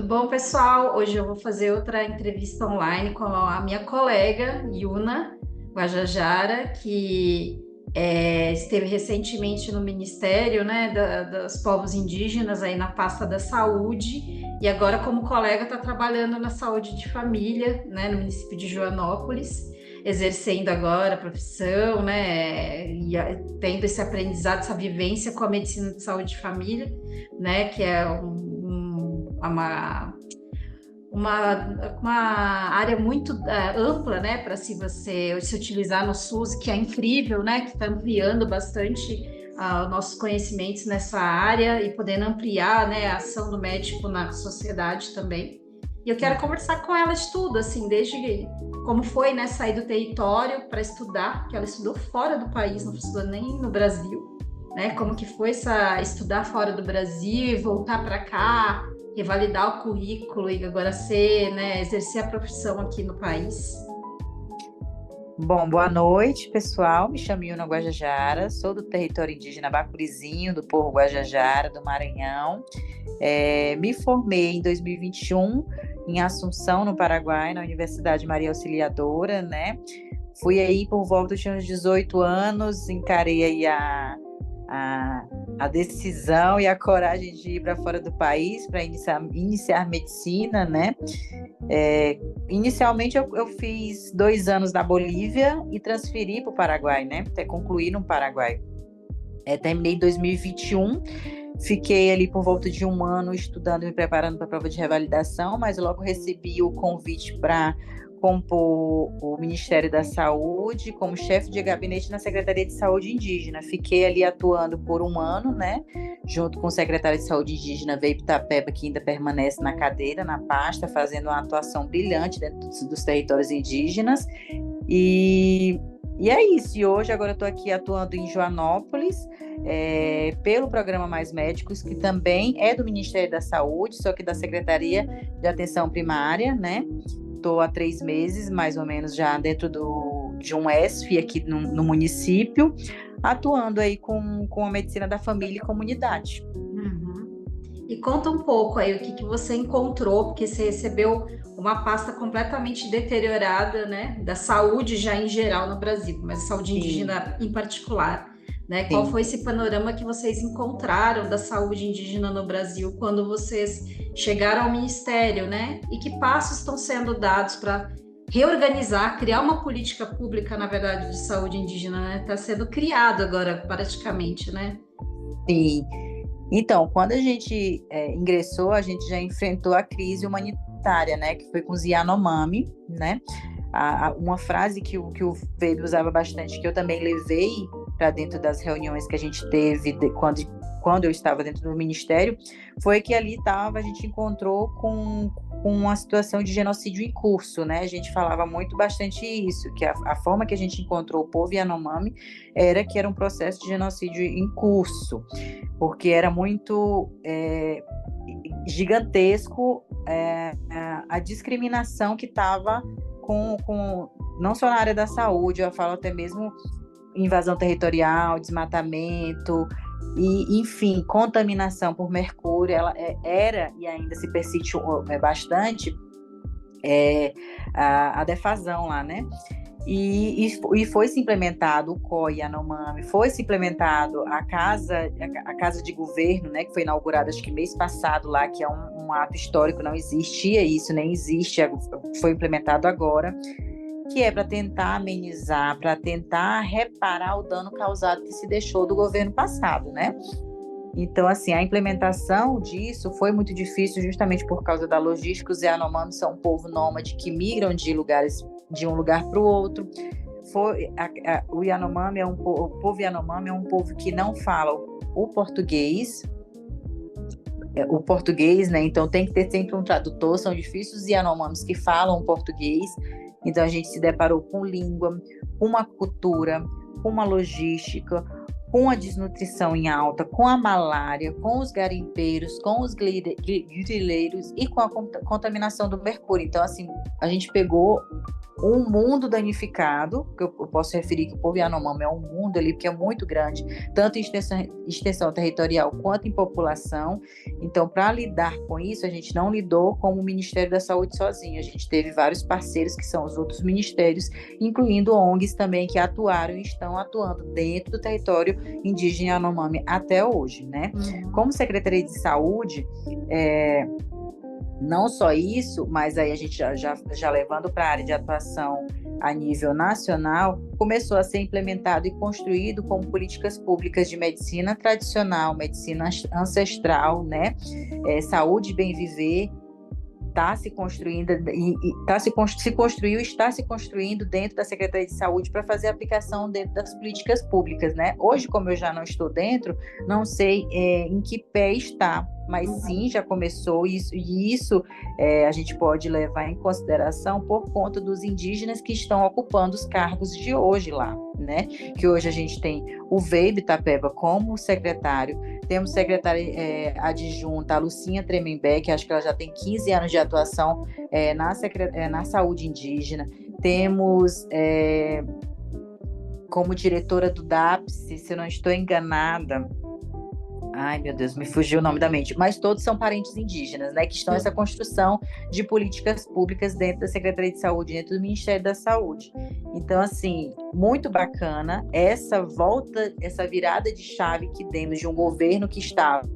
bom, pessoal? Hoje eu vou fazer outra entrevista online com a minha colega, Yuna Guajajara, que esteve recentemente no Ministério, né, dos Povos Indígenas, aí na pasta da saúde, e agora, como colega, está trabalhando na saúde de família, né, no município de Joanópolis, exercendo agora a profissão, né, tendo esse aprendizado, essa vivência com a medicina de saúde de família, né, que é uma área muito ampla, né, para se você se utilizar no SUS, que é incrível, né, que está ampliando bastante nossos conhecimentos nessa área e podendo ampliar, né, a ação do médico na sociedade também. E eu quero conversar com ela de tudo, assim, desde como foi, né, sair do território para estudar, que ela estudou fora do país, não estudou nem no Brasil, né, como que foi estudar fora do Brasil e voltar para cá, revalidar o currículo e agora né, exercer a profissão aqui no país. Bom, boa noite, pessoal. Me chamo Yuna Guajajara, sou do território indígena Bacurizinho, do povo Guajajara, do Maranhão. Me formei em 2021 em Assunção, no Paraguai, na Universidade Maria Auxiliadora, né? Fui aí por volta de uns 18 anos, encarei aí a decisão e a coragem de ir para fora do país para iniciar medicina, né? Inicialmente eu fiz 2 anos na Bolívia e transferi para o Paraguai, né? Até concluir no Paraguai. Terminei em 2021, fiquei ali por volta de 1 ano estudando e me preparando para a prova de revalidação, mas logo recebi o convite para compor o Ministério da Saúde como chefe de gabinete na Secretaria de Saúde Indígena. Fiquei ali atuando por 1 ano, né? Junto com o secretário de Saúde Indígena, Veipo Tapeba, que ainda permanece na cadeira, na pasta, fazendo uma atuação brilhante dentro dos territórios indígenas. E é isso. E hoje, agora eu estou aqui atuando em Joanópolis, pelo programa Mais Médicos, que também é do Ministério da Saúde, só que da Secretaria de Atenção Primária, né? Estou há 3 meses, mais ou menos, já dentro de um ESF aqui no município, atuando aí com a medicina da família e comunidade. Uhum. E conta um pouco aí o que você encontrou, porque você recebeu uma pasta completamente deteriorada, né, da saúde já em geral no Brasil, mas a saúde indígena em particular. Né? Qual foi esse panorama que vocês encontraram da saúde indígena no Brasil quando vocês chegaram ao Ministério, né? E que passos estão sendo dados para reorganizar, criar uma política pública, na verdade, de saúde indígena, né? Está sendo criado agora, praticamente, né? Sim. Então, quando a gente ingressou, a gente já enfrentou a crise humanitária, né? Que foi com os Yanomami, né? Uma frase que o Weber usava bastante, que eu também levei para dentro das reuniões que a gente teve quando eu estava dentro do Ministério, foi que ali a gente encontrou com uma situação de genocídio em curso, né? A gente falava bastante isso, que a forma que a gente encontrou o povo Yanomami era que era um processo de genocídio em curso, porque era muito gigantesco a discriminação que estava com não só na área da saúde, eu falo até mesmo invasão territorial, desmatamento e, enfim, contaminação por mercúrio. Ela era e ainda se persiste bastante a defasão lá, né? E foi-se implementado o COI Yanomami, foi-se implementado a casa de governo, né, que foi inaugurada acho que mês passado lá, que é um ato histórico, não existia isso, nem existe, foi implementado agora, que é para tentar amenizar, para tentar reparar o dano causado que se deixou do governo passado, né? Então, assim, a implementação disso foi muito difícil justamente por causa da logística. Os Yanomami são um povo nômade que migram de um lugar para o outro. O Yanomami o povo Yanomami é um povo que não fala o português, né? Então tem que ter sempre um tradutor. São difíceis os Yanomamis que falam português. Então, a gente se deparou com língua, com uma cultura, com uma logística, com a desnutrição em alta, com a malária, com os garimpeiros, com os grileiros e com a contaminação do mercúrio. Então, assim, a gente pegou um mundo danificado, que eu posso referir que o povo Yanomami é um mundo ali, que é muito grande, tanto em extensão territorial quanto em população. Então, para lidar com isso, a gente não lidou como o Ministério da Saúde sozinho, a gente teve vários parceiros, que são os outros ministérios, incluindo ONGs também, que atuaram e estão atuando dentro do território indígena Yanomami até hoje, né? Como Secretaria de Saúde, não só isso, mas aí a gente já levando para a área de atuação a nível nacional, começou a ser implementado e construído como políticas públicas de medicina tradicional, medicina ancestral, né? Saúde e bem viver, está se construindo se construiu e está se construindo dentro da Secretaria de Saúde para fazer a aplicação dentro das políticas públicas, né? Hoje, como eu já não estou dentro, não sei em que pé está, mas sim, já começou isso, e isso a gente pode levar em consideração por conta dos indígenas que estão ocupando os cargos de hoje lá, né? Que hoje a gente tem o Veibe Itapeba como secretário, temos secretária adjunta, a Lucinha Tremembé, que acho que ela já tem 15 anos de atuação na saúde indígena, temos como diretora do DAPS, se eu não estou enganada, ai, meu Deus, me fugiu o nome da mente. Mas todos são parentes indígenas, né? Que estão nessa construção de políticas públicas dentro da Secretaria de Saúde, dentro do Ministério da Saúde. Então, assim, muito bacana essa volta, essa virada de chave que demos de um governo que estava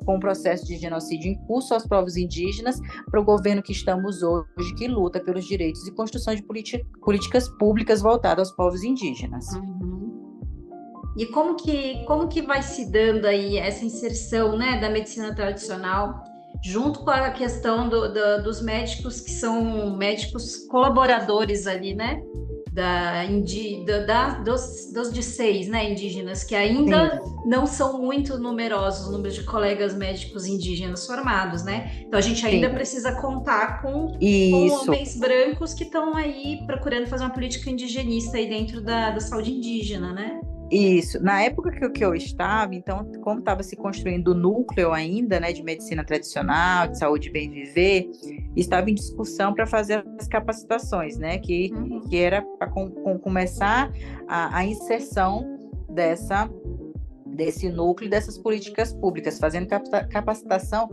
com um processo de genocídio em curso aos povos indígenas para o governo que estamos hoje, que luta pelos direitos e construção de políticas públicas voltadas aos povos indígenas. E como que vai se dando aí essa inserção, né, da medicina tradicional, junto com a questão dos médicos que são médicos colaboradores ali, né, dos DICEIs, né, indígenas, que ainda não são muito numerosos o número de colegas médicos indígenas formados, né? Então a gente ainda precisa contar com homens brancos que estão aí procurando fazer uma política indigenista aí dentro da saúde indígena, né? Isso. Na época que eu estava, então, como estava se construindo o núcleo ainda, né, de medicina tradicional, de saúde e bem viver, estava em discussão para fazer as capacitações, né, que era para começar a inserção desse núcleo, dessas políticas públicas, fazendo capacitação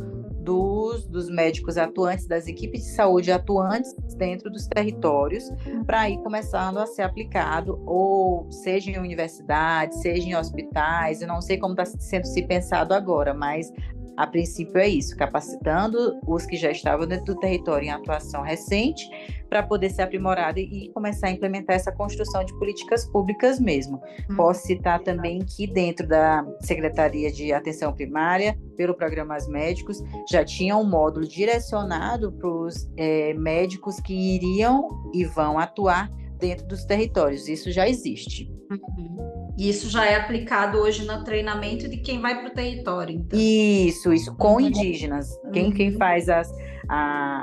dos médicos atuantes, das equipes de saúde atuantes dentro dos territórios, para ir começando a ser aplicado, ou seja em universidades, seja em hospitais. Eu não sei como está sendo se pensado agora, mas a princípio é isso, capacitando os que já estavam dentro do território em atuação recente, para poder ser aprimorado e começar a implementar essa construção de políticas públicas mesmo. Posso citar também que dentro da Secretaria de Atenção Primária, pelo Programas Médicos, já tinha um módulo direcionado para os médicos que iriam e vão atuar dentro dos territórios. Isso já existe. E isso já é aplicado hoje no treinamento de quem vai para o território. Então. Isso, com indígenas. Quem faz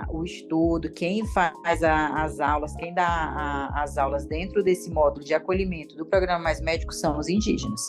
o estudo, quem faz as aulas, quem dá as aulas dentro desse módulo de acolhimento do Programa Mais Médicos são os indígenas.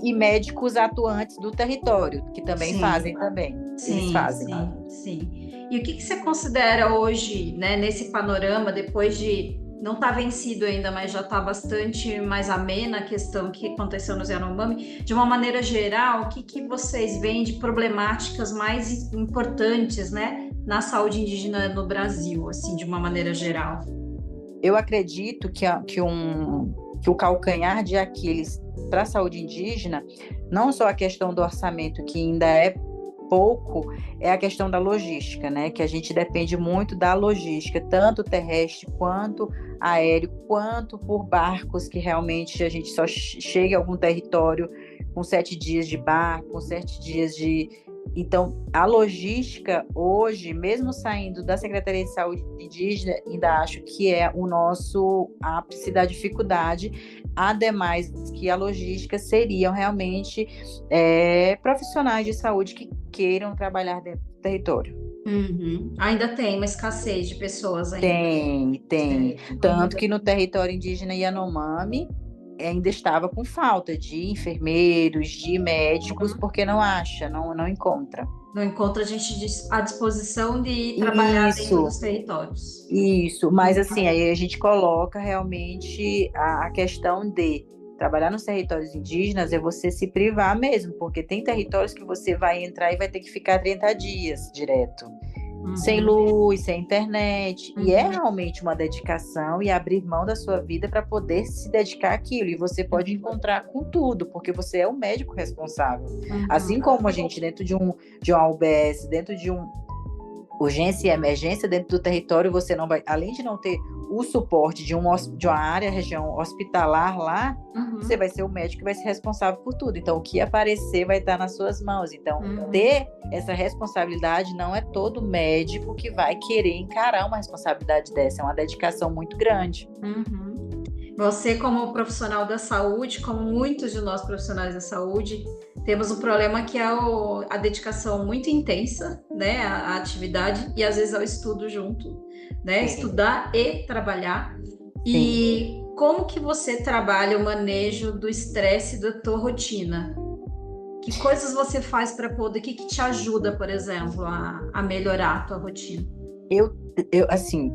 E médicos atuantes do território, que também fazem também. Eles fazem. Sim. E o que você considera hoje, né, nesse panorama, depois de não está vencido ainda, mas já está bastante mais amena a questão que aconteceu no Yanomami. De uma maneira geral, o que vocês veem de problemáticas mais importantes, né, na saúde indígena no Brasil, assim, de uma maneira geral? Eu acredito que o calcanhar de Aquiles para a saúde indígena, não só a questão do orçamento, que ainda é pouco, é a questão da logística, né? Que a gente depende muito da logística, tanto terrestre quanto aéreo, quanto por barcos, que realmente a gente só chega a algum território com 7 dias de barco, com 7 dias de... Então, a logística hoje, mesmo saindo da Secretaria de Saúde Indígena, ainda acho que é o nosso ápice da dificuldade, ademais que a logística seriam realmente profissionais de saúde que queiram trabalhar dentro do território. Ainda tem uma escassez de pessoas ainda. Tem. Tanto que no território indígena Yanomami, ainda estava com falta de enfermeiros, de médicos, porque não acha, não encontra. Não encontra a gente à disposição de trabalhar dentro Isso, dos territórios. isso. Mas assim, aí a gente coloca realmente a questão de trabalhar nos territórios indígenas é você se privar mesmo, porque tem territórios que você vai entrar e vai ter que ficar 30 dias direto. Sem luz, sem internet, e é realmente uma dedicação e abrir mão da sua vida para poder se dedicar àquilo, e você pode encontrar com tudo, porque você é o médico responsável. Assim como a gente dentro de uma UBS, dentro de urgência e emergência, dentro do território, você não vai, além de não ter o suporte de uma área, região hospitalar lá, você vai ser o médico que vai ser responsável por tudo. Então, o que aparecer vai estar nas suas mãos. Então, ter essa responsabilidade, não é todo médico que vai querer encarar uma responsabilidade dessa. É uma dedicação muito grande. Você, como profissional da saúde, como muitos de nós profissionais da saúde, temos um problema que é a dedicação muito intensa, né, à atividade e às vezes ao estudo junto, né, estudar e trabalhar. E como que você trabalha o manejo do estresse da tua rotina? Que coisas você faz para poder, o que te ajuda, por exemplo, a melhorar a tua rotina? Eu assim,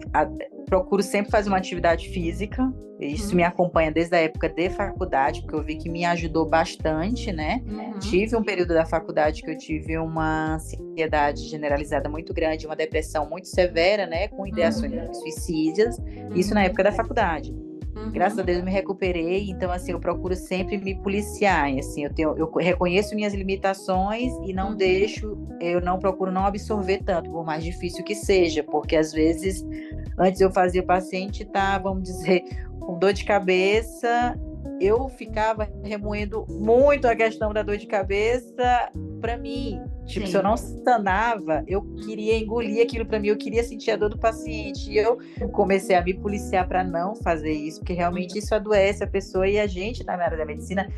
procuro sempre fazer uma atividade física. Isso me acompanha desde a época de faculdade, porque eu vi que me ajudou bastante, né? Tive um período da faculdade que eu tive uma ansiedade generalizada muito grande, uma depressão muito severa, né? Com ideações suicidas. Isso na época da faculdade. Graças a Deus eu me recuperei, então assim, eu procuro sempre me policiar, assim, eu reconheço minhas limitações e não eu não procuro não absorver tanto, por mais difícil que seja, porque às vezes, antes eu fazia o paciente vamos dizer, com dor de cabeça, eu ficava remoendo muito a questão da dor de cabeça para mim. Tipo, se eu não sanava, eu queria engolir aquilo para mim, eu queria sentir a dor do paciente. E eu comecei a me policiar para não fazer isso, porque realmente isso adoece a pessoa, e a gente, na área da medicina,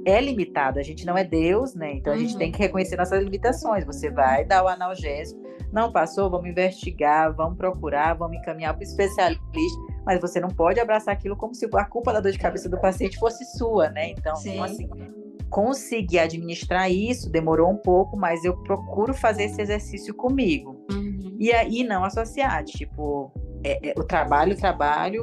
é limitado. A gente não é Deus, né? Então a gente tem que reconhecer nossas limitações. Você vai dar o analgésico, não passou, vamos investigar, vamos procurar, vamos encaminhar para o especialista, mas você não pode abraçar aquilo como se a culpa da dor de cabeça do paciente fosse sua, né? Então, assim, conseguir administrar isso demorou um pouco, mas eu procuro fazer esse exercício comigo. E aí não associar, tipo, o trabalho,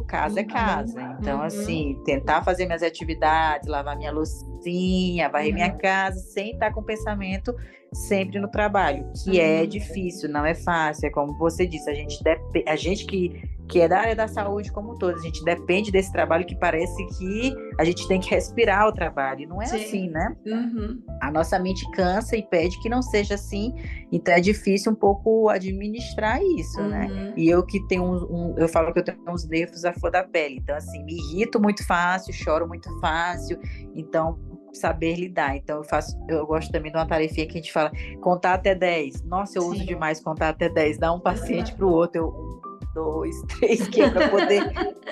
casa é casa. Então, assim, tentar fazer minhas atividades, lavar minha loucinha, varrer minha casa, sem estar com o pensamento sempre no trabalho, que é difícil, não é fácil. É como você disse, a gente que é da área da saúde como um todo, a gente depende desse trabalho, que parece que a gente tem que respirar o trabalho, e não é assim, né? A nossa mente cansa e pede que não seja assim, então é difícil um pouco administrar isso, né? E eu que tenho eu falo que eu tenho uns nervos à flor da pele, então assim, me irrito muito fácil, choro muito fácil, então saber lidar. Então eu gosto também de uma tarefinha que a gente fala, contar até 10. Nossa, eu uso demais contar até 10, dar um paciente para o outro, 2, 3, que é para poder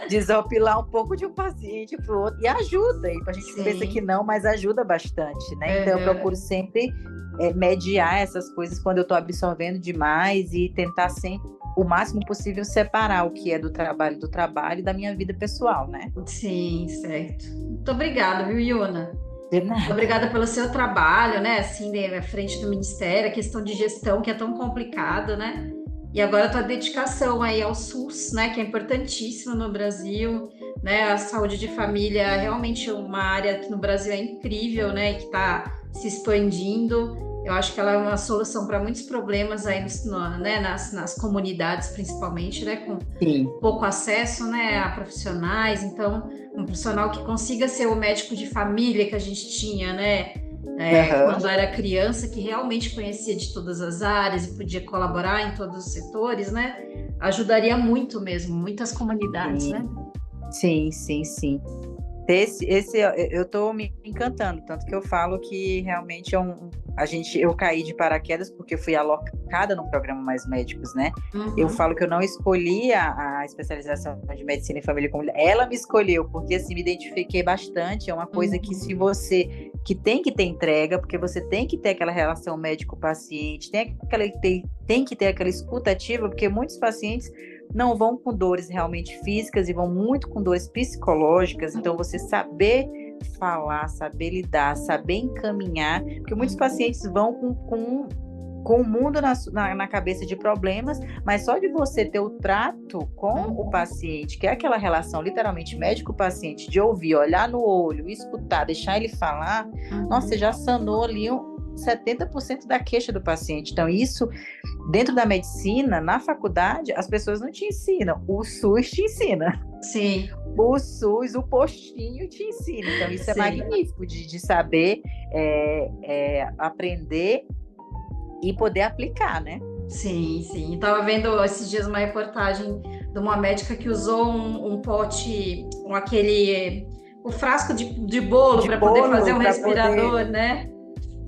desopilar um pouco de um paciente para o outro, e ajuda, e a gente pensa que não, mas ajuda bastante, né? Então eu procuro sempre mediar essas coisas quando eu estou absorvendo demais, e tentar sempre, o máximo possível, separar o que é do trabalho e da minha vida pessoal, né? Sim, certo. Muito obrigada, viu, Iona? De nada. Obrigada pelo seu trabalho, né? Assim, à frente do Ministério, a questão de gestão que é tão complicada, né? E agora a tua dedicação aí ao SUS, né? Que é importantíssimo no Brasil, né? A saúde de família é realmente uma área que no Brasil é incrível, né? E que está se expandindo. Eu acho que ela é uma solução para muitos problemas aí né? nas comunidades, principalmente, né? Com pouco acesso, né? A profissionais. Então, um profissional que consiga ser o médico de família que a gente tinha, né? Quando era criança, que realmente conhecia de todas as áreas e podia colaborar em todos os setores, né? Ajudaria muito mesmo, muitas comunidades, né? Sim. Eu tô me encantando, tanto que eu falo que realmente eu caí de paraquedas porque fui alocada no programa Mais Médicos, né? Eu falo que eu não escolhi a especialização de medicina e família e comunidade, ela me escolheu, porque assim, me identifiquei bastante. É uma coisa que se você, que tem que ter entrega, porque você tem que ter aquela relação médico-paciente, tem que ter aquela escuta ativa, porque muitos pacientes não vão com dores realmente físicas e vão muito com dores psicológicas. Então, você saber falar, saber lidar, saber encaminhar, porque muitos pacientes vão com o mundo na cabeça de problemas, mas só de você ter o trato com o paciente, que é aquela relação literalmente médico-paciente, de ouvir, olhar no olho, escutar, deixar ele falar, nossa, você já sanou ali 70% da queixa do paciente. Então, isso, dentro da medicina, na faculdade, as pessoas não te ensinam, o SUS te ensina. Sim. O SUS, o postinho te ensina. Então, isso é magnífico de saber aprender e poder aplicar, né? Sim, sim. Estava vendo esses dias uma reportagem de uma médica que usou um pote, o frasco de bolo para poder fazer um respirador, né?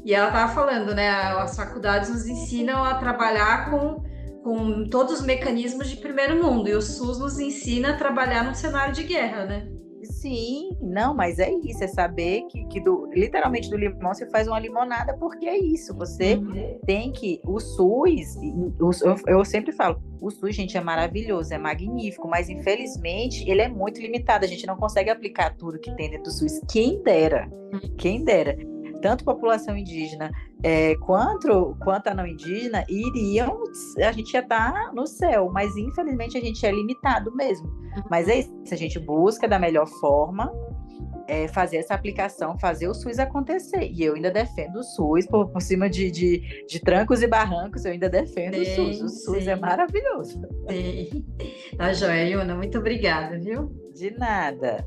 E ela estava falando, né? As faculdades nos ensinam a trabalhar com todos os mecanismos de primeiro mundo, e o SUS nos ensina a trabalhar num cenário de guerra, né? Sim, não, mas é isso, é saber que literalmente do limão você faz uma limonada, porque é isso, você tem que, o SUS, eu sempre falo, o SUS, gente, é maravilhoso, é magnífico, mas infelizmente ele é muito limitado, a gente não consegue aplicar tudo que tem dentro do SUS, quem dera, tanto a população indígena quanto a não indígena a gente já está no céu, mas infelizmente a gente é limitado mesmo. Mas é isso, a gente busca da melhor forma fazer essa aplicação, fazer o SUS acontecer. E eu ainda defendo o SUS, por cima de trancos e barrancos, eu ainda defendo o SUS. O SUS é maravilhoso. Sim. Tá joia, Iuna, muito obrigada, viu? De nada.